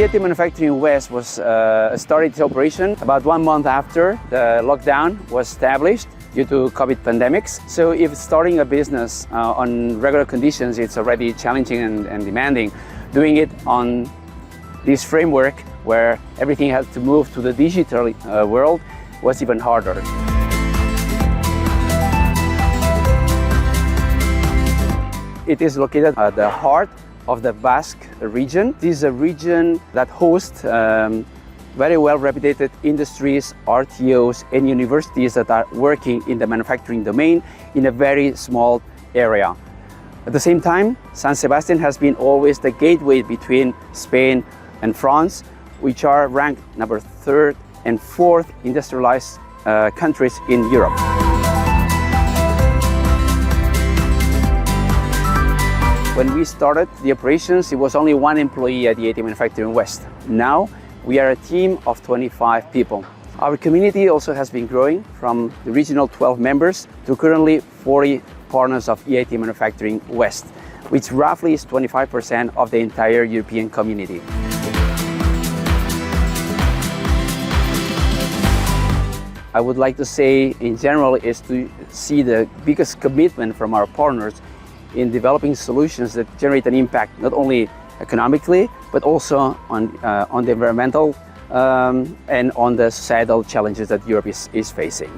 EIT Manufacturing West was started its operation about 1 month after the lockdown was established due to COVID pandemics. So if starting a business on regular conditions, it's already challenging and demanding. Doing it on this framework where everything has to move to the digital world was even harder. It is located at the heart of the Basque region. This is a region that hosts very well-reputed industries, RTOs, and universities that are working in the manufacturing domain in a very small area. At the same time, San Sebastian has been always the gateway between Spain and France, which are ranked number 3rd and 4th industrialized countries in Europe. When we started the operations, it was only 1 employee at EIT Manufacturing West. Now, we are a team of 25 people. Our community also has been growing from the original 12 members to currently 40 partners of EIT Manufacturing West, which roughly is 25% of the entire European community. I would like to say, in general, is to see the biggest commitment from our partners in developing solutions that generate an impact not only economically, but also on the environmental and on the societal challenges that Europe is facing.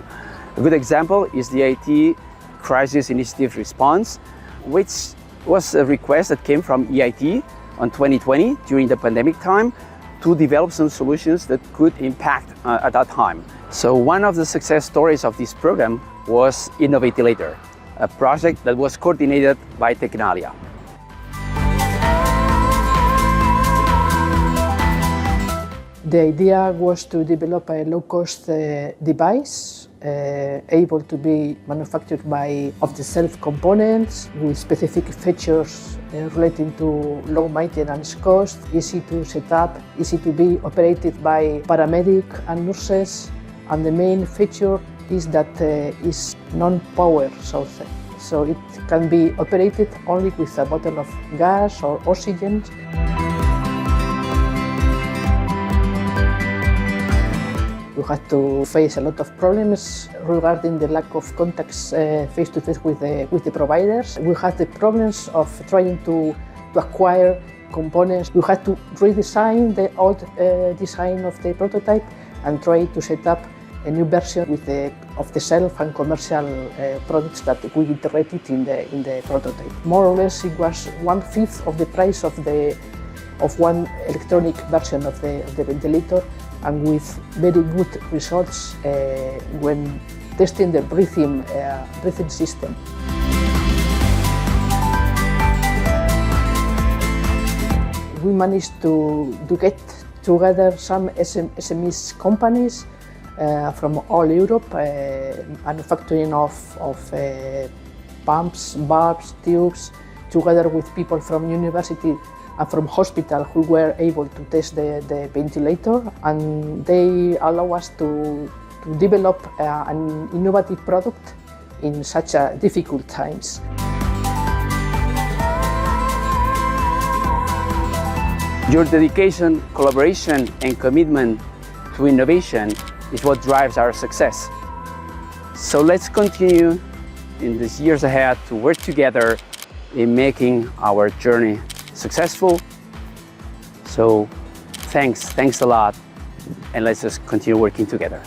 A good example is the EIT Crisis Initiative Response, which was a request that came from EIT on 2020 during the pandemic time to develop some solutions that could impact at that time. So one of the success stories of this program was InnoVentilator, a project that was coordinated by TECNALIA. The idea was to develop a low-cost device able to be manufactured by off-the-shelf components with specific features relating to low maintenance cost, easy to set up, easy to be operated by paramedic and nurses, and the main feature is that is non-power source, so it can be operated only with a bottle of gas or oxygen. We had to face a lot of problems regarding the lack of contacts face-to-face with the providers. We had the problems of trying to acquire components. We had to redesign the old design of the prototype and try to set up a new version with the off-the-shelf and commercial products that we iterated in the prototype. More or less, it was 1/5 of the price of one electronic version of the ventilator, and with very good results when testing the breathing system. We managed to get together some SMEs companies from all Europe, manufacturing of pumps, valves, tubes, together with people from university and from hospital who were able to test the ventilator, and they allow us to develop an innovative product in such difficult times. Your dedication, collaboration, and commitment to innovation is what drives our success. So let's continue in these years ahead to work together in making our journey successful. So thanks a lot, and let's just continue working together.